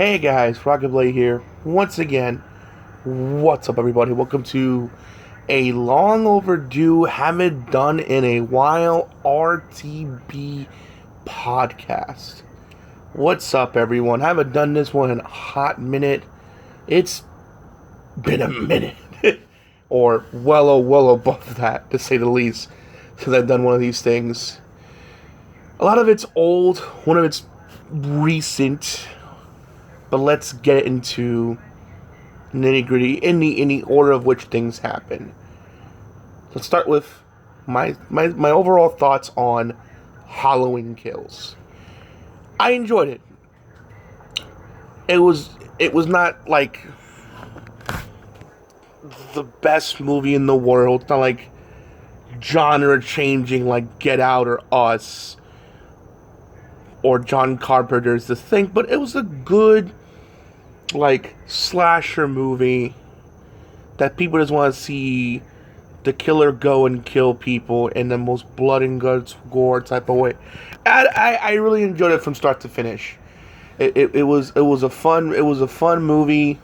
Hey guys, Rockingtheblade here. Once again, what's up everybody? Welcome to a long overdue, haven't done in a while, RTB Podcast. What's up everyone? Haven't done this one in a hot minute. It's been a minute. Or well above that, to say the least, since I've done one of these things. A lot of it's old, one of it's recent. But let's get into nitty-gritty in the order of which things happen. Let's start with my overall thoughts on Halloween Kills. I enjoyed it. It was not like the best movie in the world. It's not like genre changing like Get Out or Us or John Carpenter's The Thing, but it was a good like slasher movie that people just want to see the killer go and kill people in the most blood and guts gore type of way. I really enjoyed it from start to finish. It was a fun movie.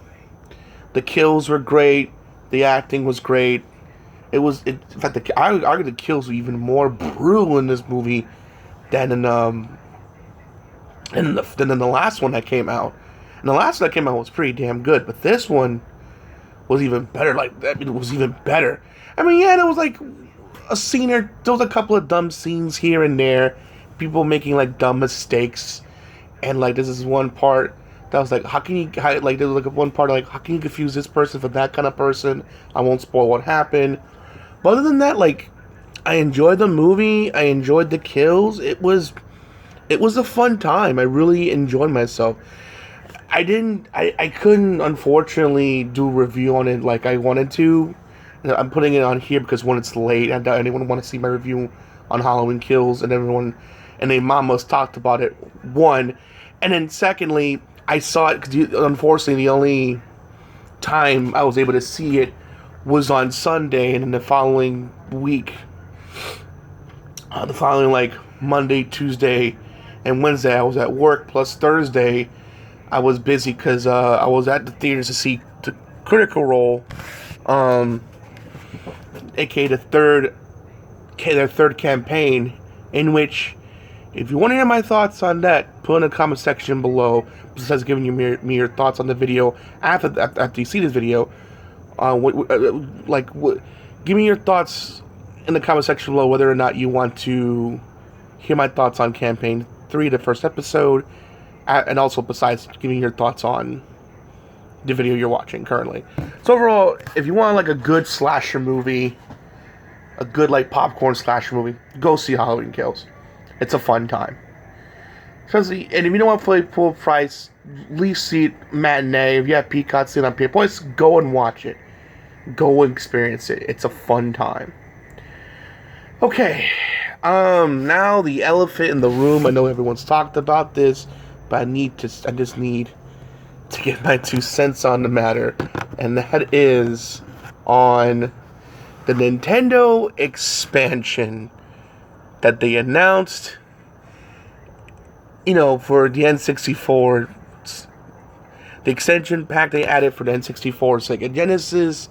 The kills were great. The acting was great. In fact, I argue the kills were even more brutal in this movie than in the last one that came out. And the last one that came out was pretty damn good, but this one was even better. It was even better. I mean, yeah, there was like a scene or there was a couple of dumb scenes here and there, people making like dumb mistakes, and like this is one part that was like, there was like one part like, how can you confuse this person for that kind of person? I won't spoil what happened, but other than that, like, I enjoyed the movie. I enjoyed the kills. It was a fun time. I really enjoyed myself. I couldn't, unfortunately, do a review on it like I wanted to. I'm putting it on here because, one, it's late. I doubt anyone want to see my review on Halloween Kills, and everyone and their mamas talked about it, one. And then, secondly, I saw it because, unfortunately, the only time I was able to see it was on Sunday, and then the following week, like, Monday, Tuesday, and Wednesday, I was at work, plus Thursday, I was busy because I was at the theaters to see the Critical Role, aka their third campaign, in which, if you want to hear my thoughts on that, put in the comment section below, besides giving you me your thoughts on the video after you see this video. Give me your thoughts in the comment section below whether or not you want to hear my thoughts on Campaign 3, the first episode, and also besides giving your thoughts on the video you're watching currently. So overall, if you want like a good slasher movie, a good like popcorn slasher movie, go see Halloween Kills. It's a fun time. Especially, and if you don't want to play full price, leave seat matinee. If you have Peacock, see it on Peacock, just go and watch it. Go and experience it. It's a fun time. Okay, now the elephant in the room. I know everyone's talked about this, but I just need to get my 2 cents on the matter, and that is on the Nintendo expansion that they announced, for the N64, the extension pack they added for the N64, Sega Genesis,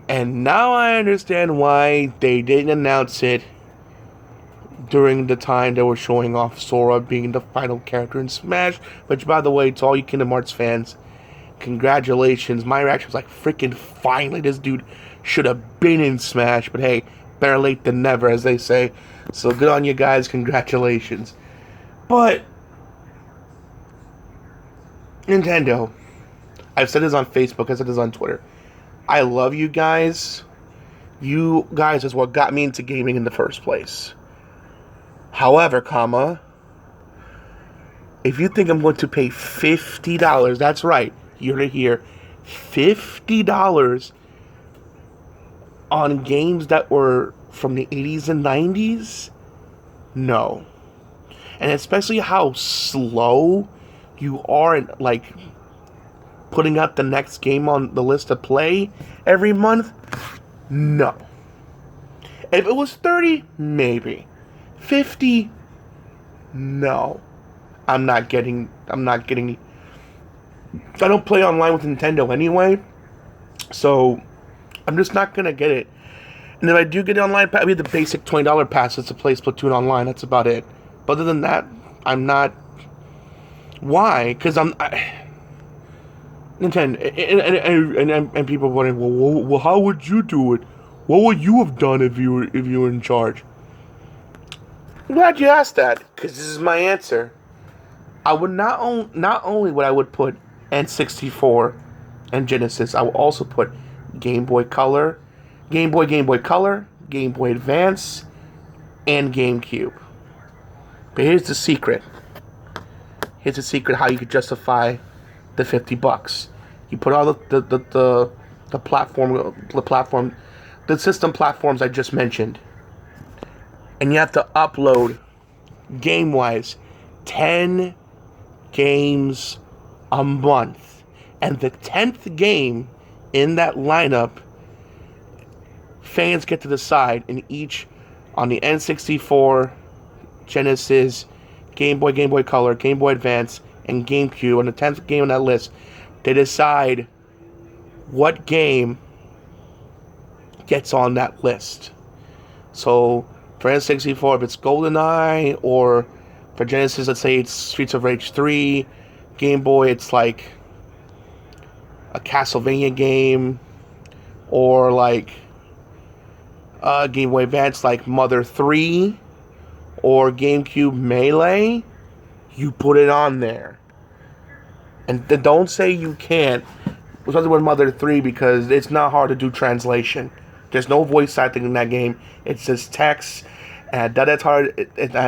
and now I understand why they didn't announce it during the time they were showing off Sora being the final character in Smash, which, by the way, to all you Kingdom Hearts fans, congratulations. My reaction was like, freaking finally, this dude should have been in Smash, but hey, better late than never, as they say. So good on you guys, congratulations. But Nintendo, I've said this on Facebook, I said this on Twitter, I love you guys. You guys is what got me into gaming in the first place. However, if you think I'm going to pay $50, that's right, you're to hear, $50 on games that were from the 80s and 90s? No. And especially how slow you are in, like, putting out the next game on the list to play every month? No. If it was 30, maybe. 50, no. I'm not getting I don't play online with Nintendo anyway, so I'm just not going to get it. And if I do get it online, I mean the basic $20 pass is to play Splatoon online. That's about it. But other than that, I'm not. Why? Because Nintendo, and people are wondering, well, how would you do it? What would you have done if you were in charge? I'm glad you asked that, because this is my answer. I would not only would I would put N64 and Genesis, I would also put Game Boy Color, Game Boy Color, Game Boy Advance, and GameCube. But here's the secret. Here's the secret how you could justify the $50. You put all the system platforms I just mentioned, and you have to upload game-wise 10 games a month, and the 10th game in that lineup, fans get to decide in each on the N64, Genesis, Game Boy Color, Game Boy Advance, and GameCube. On the 10th game on that list, they decide what game gets on that list. So for N64, if it's GoldenEye, or for Genesis, let's say it's Streets of Rage 3. Game Boy, it's like a Castlevania game, or like Game Boy Advance, like Mother 3, or GameCube Melee. You put it on there, and don't say you can't. Especially with Mother 3, because it's not hard to do translation. There's no voice acting in that game. It's just text, and I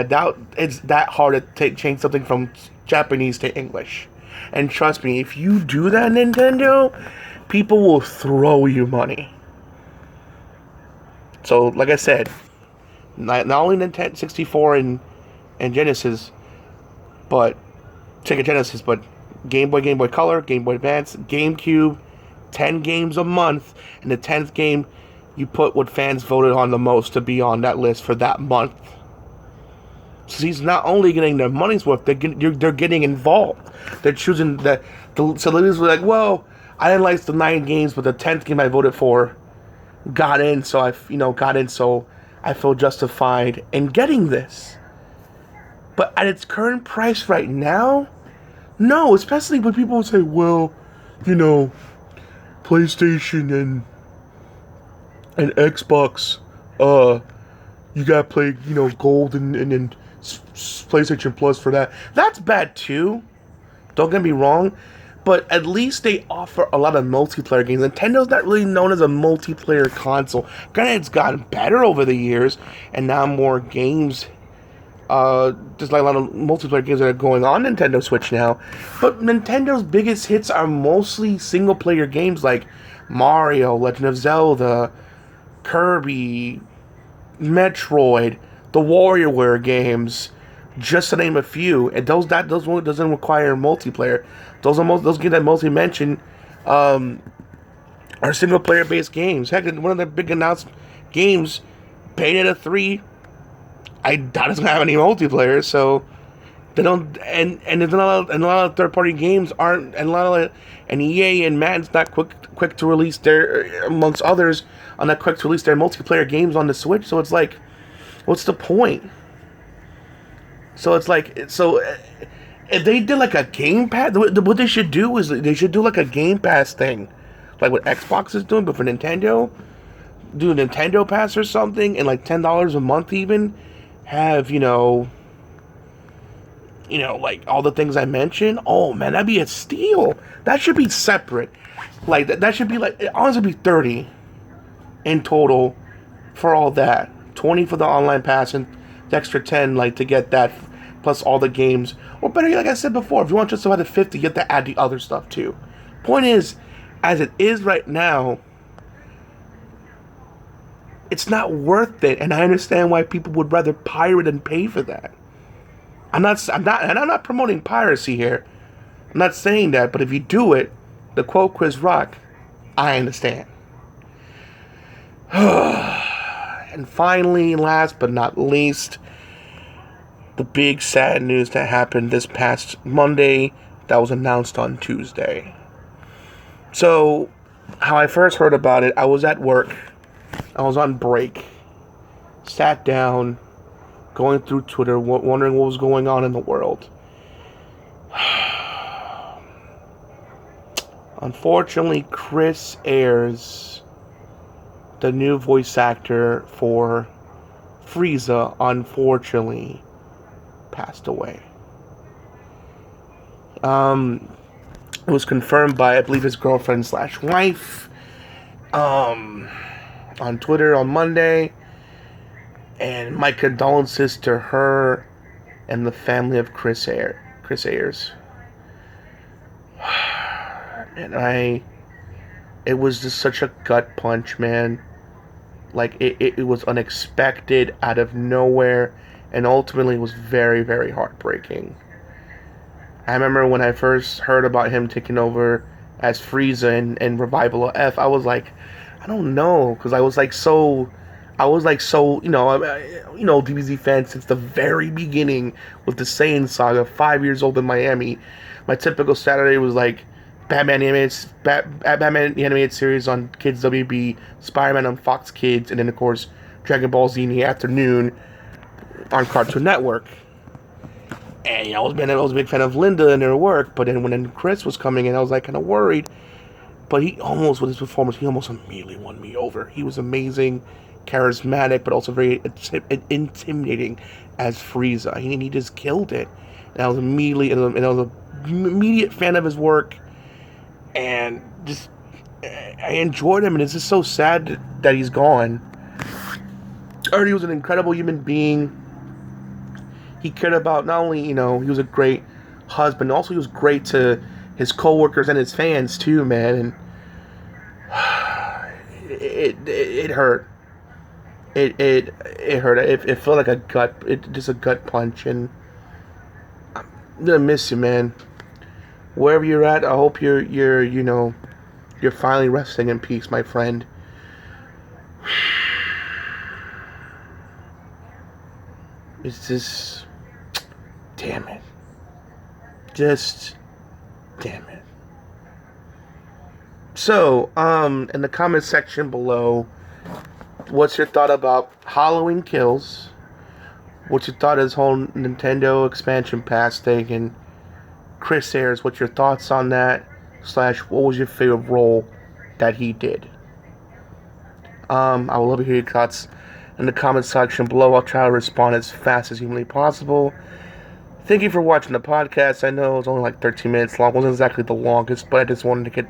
doubt it's that hard to change something from Japanese to English. And trust me, if you do that, Nintendo, people will throw you money. So, like I said, not only Nintendo 64 and Genesis, but Sega Genesis, but Game Boy Color, Game Boy Advance, GameCube, 10 games a month, and the 10th game you put what fans voted on the most to be on that list for that month. So he's not only getting their money's worth, they're getting involved. They're choosing that. So the ladies were like, well, I didn't like the 9 games, but the 10th game I voted for got in, so I feel justified in getting this. But at its current price right now, no, especially when people say, well, PlayStation and Xbox, you gotta play, Gold and PlayStation Plus for that. That's bad too. Don't get me wrong, but at least they offer a lot of multiplayer games. Nintendo's not really known as a multiplayer console. Granted, it's gotten better over the years, and now more games. There's like a lot of multiplayer games that are going on Nintendo Switch now, but Nintendo's biggest hits are mostly single-player games like Mario, Legend of Zelda, Kirby, Metroid, the WarioWare games, just to name a few. And those doesn't require multiplayer. Those games that mostly mentioned are single-player based games. Heck, one of the big announced games, Bayonetta 3. I doubt it's gonna have any multiplayer, so they don't. And there's a lot of third-party games aren't, and EA and Madden's not quick to release their, amongst others, on that quick to release their multiplayer games on the Switch. So it's like, what's the point? So it's like, if they did like a Game Pass, what they should do is they should do like a Game Pass thing, like what Xbox is doing, but for Nintendo, do a Nintendo Pass or something, and like $10 a month even. Have, like all the things I mentioned. Oh man, that'd be a steal. That should be separate. Like that should be like, it honestly be 30 in total for all that. 20 for the online pass, and the extra 10 like to get that plus all the games. Or better, like I said before, if you want just to add the 50, you have to add the other stuff too. Point is, as it is right now, it's not worth it, and I understand why people would rather pirate than pay for that. I'm not promoting piracy here. I'm not saying that, but if you do it, to quote Chris Rock, I understand. And finally, last but not least, the big sad news that happened this past Monday, that was announced on Tuesday. So, how I first heard about it, I was at work. I was on break. Sat down, going through Twitter, wondering what was going on in the world. Unfortunately, Chris Ayers, the new voice actor for Frieza, unfortunately passed away. It was confirmed by, I believe, his girlfriend / wife on Twitter on Monday. And my condolences to her and the family of Chris Ayers. And it was just such a gut punch, man. Like, it was unexpected, out of nowhere, and ultimately was very, very heartbreaking. I remember when I first heard about him taking over as Frieza in Revival of F, I was like, I don't know, because I was so, DBZ fan since the very beginning with the Saiyan saga, 5 years old in Miami. My typical Saturday was like Batman animated series on Kids WB, Spider-Man on Fox Kids, and then of course Dragon Ball Z in the afternoon on Cartoon Network. And I was a big fan of Linda and her work, but then when Chris was coming in, I was like kind of worried. But with his performance, he almost immediately won me over. He was amazing, charismatic, but also very intimidating as Frieza. He just killed it. And I was an immediate fan of his work, and just I enjoyed him. And it's just so sad that he's gone. I heard he was an incredible human being. He cared about not only, he was a great husband, also he was great to his co-workers and his fans too, man. And it hurt. It hurt. It felt like a gut punch, and I'm gonna miss you, man. Wherever you're at, I hope you're finally resting in peace, my friend. It's just, damn it. Just, damn it. So, in the comment section below, what's your thought about Halloween Kills? What's your thought of this whole Nintendo expansion pass thing? And Chris Ayers, what's your thoughts on that? / what was your favorite role that he did? I would love to hear your thoughts in the comment section below. I'll try to respond as fast as humanly possible. Thank you for watching the podcast. I know it was only like 13 minutes long. It wasn't exactly the longest, but I just wanted to get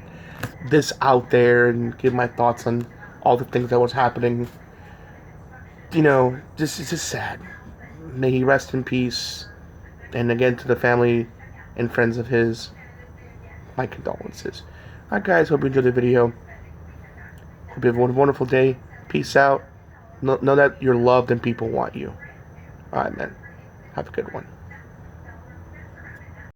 this out there and give my thoughts on all the things that was happening. It's just sad. May he rest in peace. And again, to the family and friends of his, my condolences. Alright guys, hope you enjoyed the video. Hope you have a wonderful day. Peace out. Know that you're loved and people want you. Alright, man. Have a good one.